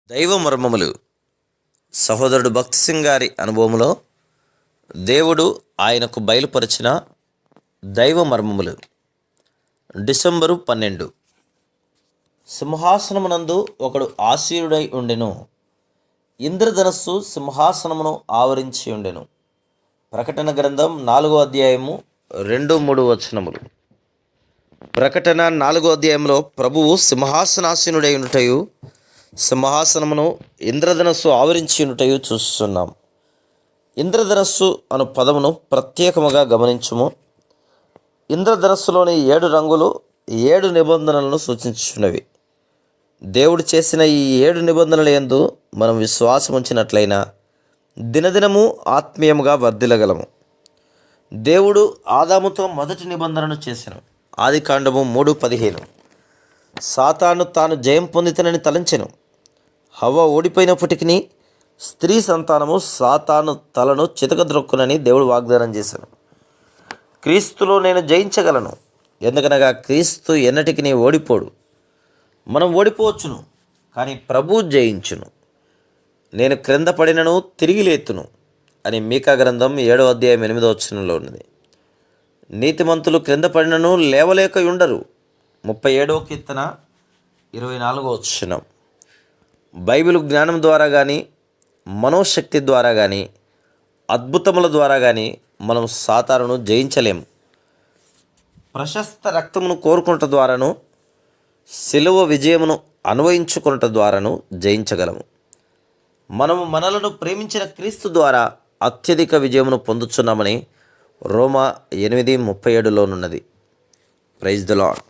దైవ మర్మములు. సహోదరుడు భక్తి సింగ్ గారి అనుభవంలో దేవుడు ఆయనకు బయలుపరిచిన దైవ మర్మములు. డిసెంబరు 12. సింహాసనమునందు ఒకడు ఆసీనుడై ఉండెను. ఇంద్రధనస్సు సింహాసనమును ఆవరించి ఉండెను. ప్రకటన గ్రంథం 4వ అధ్యాయము 2-3 వచనములు. ప్రకటన 4వ అధ్యాయంలో ప్రభువు సింహాసనాసీనుడై ఉంటయు, సింహాసనమును ఇంద్రధనస్సు ఆవరించి ఉంటయు చూస్తున్నాం. ఇంద్రధనస్సు అను పదమును ప్రత్యేకముగా గమనించుము. ఇంద్రధనస్సులోని 7 రంగులు 7 నిబంధనలను సూచించున్నవి. దేవుడు చేసిన ఈ 7 నిబంధనల యందు మనం విశ్వాసం ఉంచినట్లయినా దినదినము ఆత్మీయముగా వర్ధిల్లగలము. దేవుడు ఆదాముతో మొదటి నిబంధనను చేసెను. ఆదికాండము 3:15. సాతాను తాను జయం పొందితనని తలంచెను. హవ్వ ఓడిపోయినప్పటికీ స్త్రీ సంతానము సాతాను తలను చితకద్రొక్కునని దేవుడు వాగ్దానం చేశాను. క్రీస్తులో నేను జయించగలను, ఎందుకనగా క్రీస్తు ఎన్నటికి ఓడిపోడు. మనం ఓడిపోవచ్చును, కానీ ప్రభు జయించును. నేను క్రింద పడినను తిరిగి లేతును అని మీకా గ్రంథం 7వ అధ్యాయం 8వ వచనంలో ఉన్నది. నీతిమంతులు క్రింద పడినను లేవలేక ఉండరు. 37వ కీర్తన 24వ వచనం. బైబిల్ జ్ఞానం ద్వారా కానీ, మనోశక్తి ద్వారా కానీ, అద్భుతముల ద్వారా కానీ మనం సాతానును జయించలేము. ప్రశస్త రక్తమును కోరుకున్నట ద్వారాను, సిలువ విజయమును అన్వయించుకున్నట ద్వారాను జయించగలము. మనము మనలను ప్రేమించిన క్రీస్తు ద్వారా అత్యధిక విజయమును పొందుచున్నామని రోమా 8:37లోనున్నది. Praise the lord.